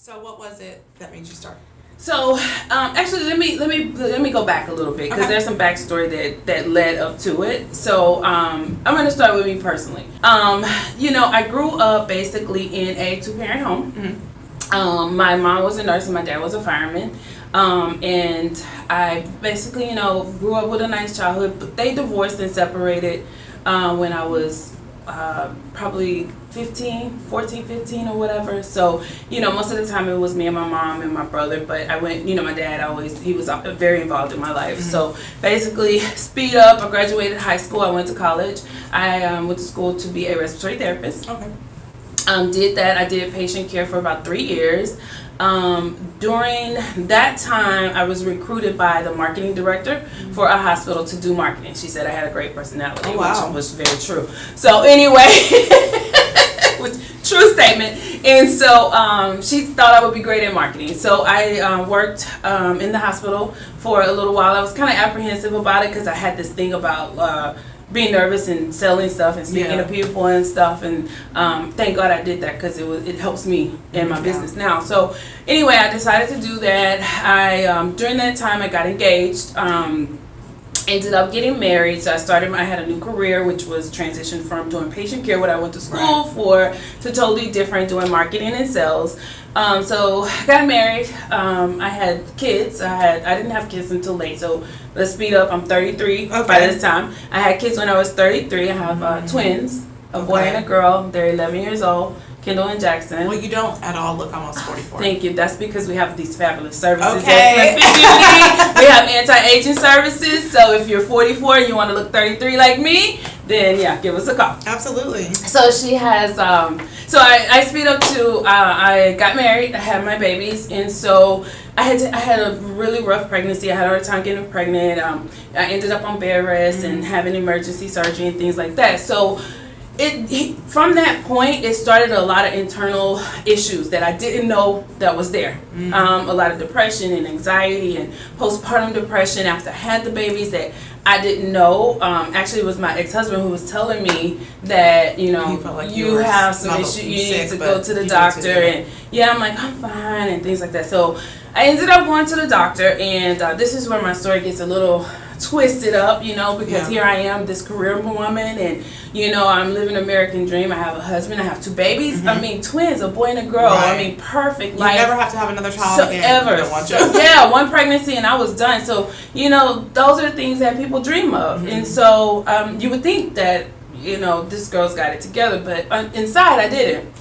So what was it that made you start? So, actually, let me go back a little bit because there's some backstory that led up to it. So, I'm going to start with me personally. I grew up basically in a two-parent home. Mm-hmm. My mom was a nurse and my dad was a fireman. And I basically, grew up with a nice childhood. But they divorced and separated when I was probably 15 or whatever. So, most of the time it was me and my mom and my brother, but I went, my dad he was very involved in my life. Mm-hmm. So basically, speed up, I graduated high school, I went to college. I went to school to be a respiratory therapist. Okay. Did that. I did patient care for about 3 years. During that time, I was recruited by the marketing director for a hospital to do marketing. She said I had a great personality, which was very true. So anyway, true statement. And so she thought I would be great at marketing. So I worked in the hospital for a little while. I was kind of apprehensive about it because I had this thing about being nervous and selling stuff and speaking to people and stuff, and thank God I did that because it helps me in my business now. So anyway, I decided to do that. I during that time I got engaged, ended up getting married. So I had a new career, which was transition from doing patient care, what I went to school for, to totally different, doing marketing and sales. So I got married. I had kids. I didn't have kids until late. So let's speed up. I'm 33 by this time. I had kids when I was 33. I have twins, a boy and a girl. They're 11 years old, Kendall and Jackson. Well, you don't at all look almost 44. Thank you. That's because we have these fabulous services. Okay. We have anti-aging services. So if you're 44 and you want to look 33 like me, then give us a call. Absolutely. So she has, so I speed up to, I got married, I had my babies, and so I had a really rough pregnancy. I had a hard time getting pregnant. I ended up on bed rest and having emergency surgery and things like that. So from that point, it started a lot of internal issues that I didn't know that was there. A lot of depression and anxiety and postpartum depression after I had the babies that I didn't know. Actually, it was my ex-husband who was telling me that, you have some issue, you need to go to the doctor. And I'm like, I'm fine and things like that. So I ended up going to the doctor, and this is where my story gets a little twisted up, because here I am, this career woman, and I'm living an American dream. I have a husband, I have 2 babies. I mean, twins, a boy and a girl. I mean, perfect life. You never have to have another child again. Ever. One pregnancy and I was done. So those are things that people dream of. And so you would think that this girl's got it together, but inside I didn't.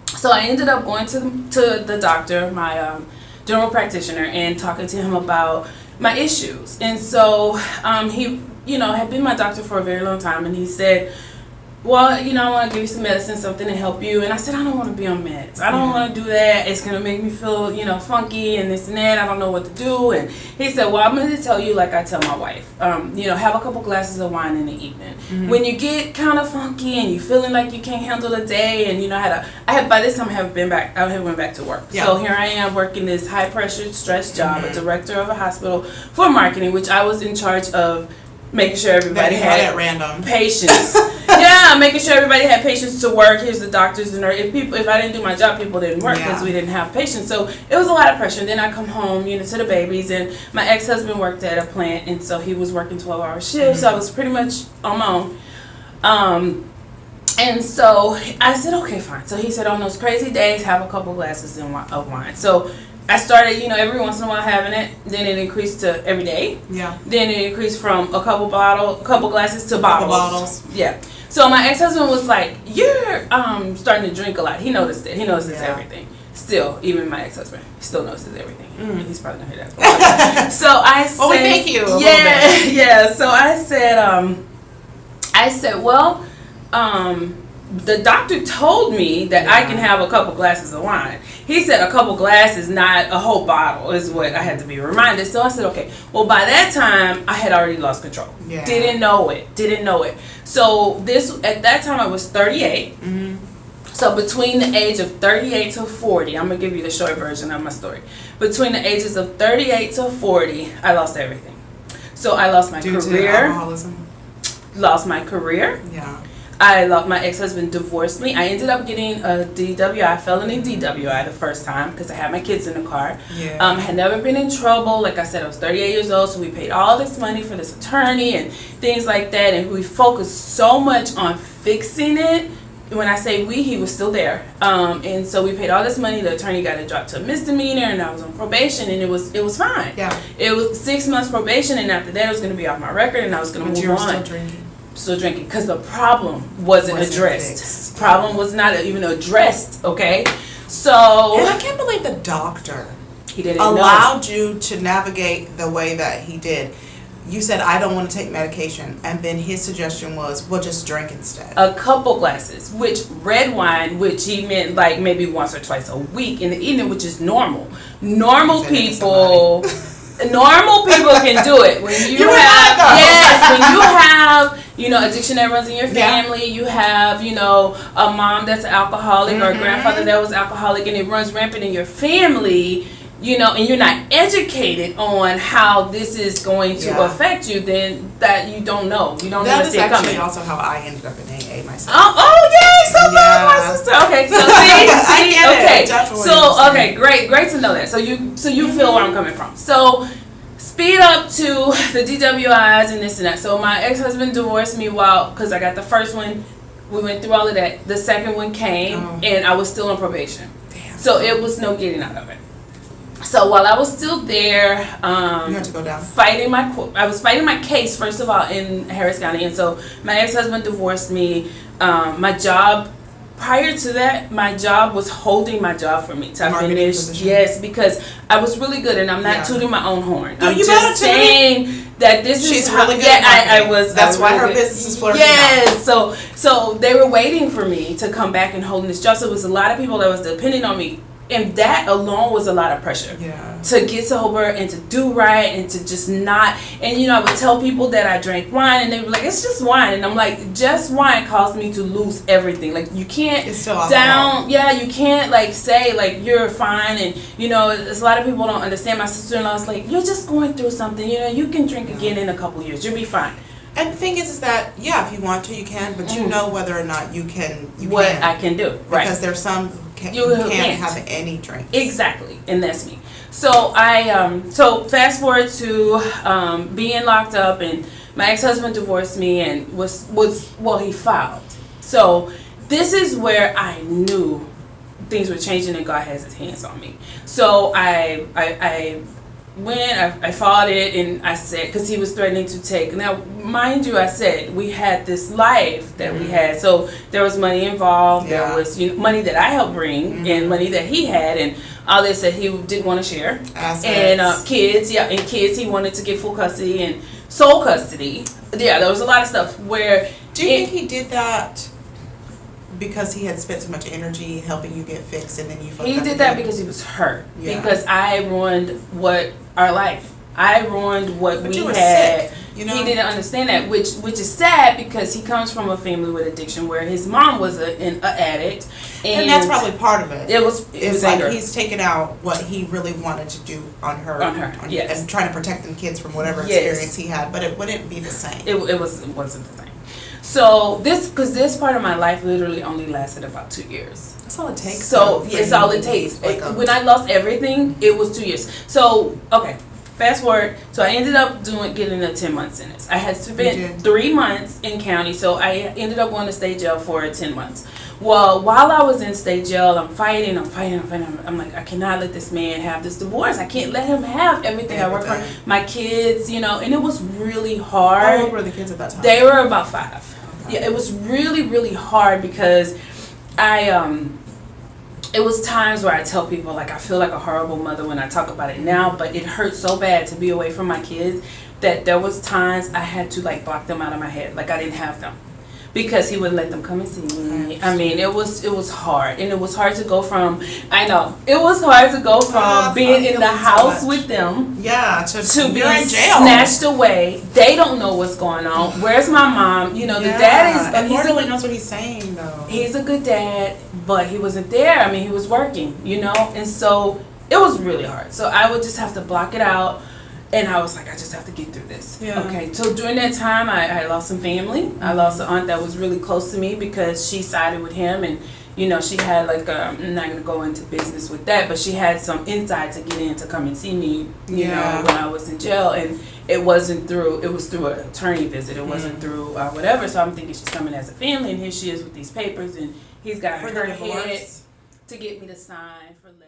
So I ended up going to the doctor, my general practitioner, and talking to him about my issues. And so he had been my doctor for a very long time, and he said, well, I want to give you some medicine, something to help you. And I said, I don't want to be on meds. I don't want to do that. It's going to make me feel, funky and this and that. I don't know what to do. And he said, well, I'm going to tell you like I tell my wife. Have a couple glasses of wine in the evening. When you get kind of funky and you're feeling like you can't handle the day, and by this time I had went back to work. So here I am working this high pressure stress job, a director of a hospital for marketing, which I was in charge of making sure everybody had patience. Making sure everybody had patience to work. Here's the doctors and if I didn't do my job, people didn't work because we didn't have patience. So it was a lot of pressure. And then I come home, to the babies, and my ex-husband worked at a plant, and so he was working 12-hour shifts. So I was pretty much on my own. And so I said, okay, fine. So he said, on those crazy days, have a couple glasses of wine. So I started, every once in a while having it. Then it increased to every day. Then it increased from a couple glasses to bottles. So my ex-husband was like, you're starting to drink a lot. He noticed it. He notices everything. Still, even my ex-husband still notices everything. He's probably gonna hear that. So I said, well, we thank you. So I said, well, the doctor told me that I can have a couple glasses of wine. He said a couple glasses, not a whole bottle, is what I had to be reminded. So I said, okay. Well, by that time, I had already lost control. Didn't know it. So at that time, I was 38. So between the age of 38 to 40, I'm going to give you the short version of my story. Between the ages of 38 to 40, I lost everything. So I lost my career. Due to alcoholism? Lost my career. My ex-husband divorced me. I ended up getting a DWI, felony DWI, the first time because I had my kids in the car. Yeah. I had never been in trouble. Like I said, I was 38 years old, so we paid all this money for this attorney and things like that, and we focused so much on fixing it. When I say we, he was still there, and so we paid all this money. The attorney got it dropped to a misdemeanor, and I was on probation, and it was fine. Yeah. It was 6 months probation, and after that, it was going to be off my record, and I was going to move on. Still drinking. Still drinking because the problem wasn't addressed. Fixed. Problem was not even addressed. Okay, so And I can't believe the doctor he didn't allowed you to navigate the way that he did. You said, I don't want to take medication, and then his suggestion was, well, just drink instead. a couple glasses, which red wine, which he meant like maybe once or twice a week in the evening, which is normal. Normal people can do it. When you have addiction that runs in your family, you have, a mom that's an alcoholic or a grandfather that was alcoholic, and it runs rampant in your family, and you're not educated on how this is going to affect you, then that you don't know. You don't That know is see it actually coming. also how I ended up in AA myself. Oh yay! So glad my sister. Okay, so see, I get it. okay, Definitely so understand. great to know that. So you feel where I'm coming from. So speed up to the DWIs and this and that. So my ex-husband divorced me because I got the first one. We went through all of that. The second one came, and I was still on probation. Damn. So it was no getting out of it. So while I was still there, You had to go down. I was fighting my case first of all in Harris County, and so my ex-husband divorced me. My job prior to that, my job was holding my job for me to Marketing finish. position. Yes, because I was really good, and I'm not tooting my own horn. No, I'm you just better toot it. saying that this She's is really good Yeah, at I marketing. was. That's I why really her good. business is flourishing. Yes, so they were waiting for me to come back and hold this job. So it was a lot of people that was depending on me. And that alone was a lot of pressure. Yeah. To get sober and to do right and to just not. And I would tell people that I drank wine, and they were like, "It's just wine." And I'm like, "Just wine caused me to lose everything. Like you can't It's still alcohol. you can't like say like you're fine." And it's a lot of people don't understand. My sister-in-law is like, "You're just going through something. You can drink again in a couple years. You'll be fine." And the thing is that, if you want to, you can, but you know whether or not you can. I can do, right? Because there's some You can't can't. have any drinks. Exactly, and that's me. So so fast forward to being locked up, and my ex-husband divorced me, and he filed. So this is where I knew things were changing, and God has His hands on me. So I fought it, and I said, because he was threatening to take. Now, mind you, I said we had this life that we had, so there was money involved. Yeah. There was money that I helped bring, and money that he had, and all this that he didn't want to share. Assets. And kids, he wanted to get full custody and sole custody. Yeah, there was a lot of stuff where. Do you think he did that because he had spent so much energy helping you get fixed, and then you fucked He up did that again? because he was hurt. Yeah. Because I ruined our life. I ruined what But we you were had. sick, He didn't understand that, which is sad because he comes from a family with addiction where his mom was an addict, and that's probably part of it. It was like anger. he's taken out what he really wanted to do on her, yes. and trying to protect them kids from whatever Yes. experience he had, but it wouldn't be the same. It wasn't the same. So this part of my life literally only lasted about 2 years. That's all it takes. So for it's you all to it takes. be like a- When I lost everything, it was 2 years. So okay, fast forward. So I ended up getting a 10-month sentence. I had spent 3 months in county, so I ended up going to state jail for 10 months. Well, while I was in state jail, I'm fighting. I'm like, I cannot let this man have this divorce. I can't let him have everything I work for. My kids, and it was really hard. How old were the kids at that time? They were about 5. Yeah, it was really, really hard because it was times where I tell people, like, I feel like a horrible mother when I talk about it now, but it hurts so bad to be away from my kids that there was times I had to, like, block them out of my head. Like, I didn't have them. Because he wouldn't let them come and see me. I mean, it was hard. And it was hard to go from, being in the house with them to being snatched away. They don't know what's going on. Where's my mom? The dad is... And he really knows what he's saying, though. He's a good dad, but he wasn't there. I mean, he was working, And so it was really hard. So I would just have to block it out. And I was like, I just have to get through this. Yeah. Okay, so during that time, I lost some family. I lost an aunt that was really close to me because she sided with him, and you know, she had like I'm not gonna go into business with that, but she had some insight to get in to come and see me, you know, when I was in jail, and it was through an attorney visit. It wasn't through whatever. So I'm thinking she's coming as a family, and here she is with these papers, and he's got her head to get me to sign for less.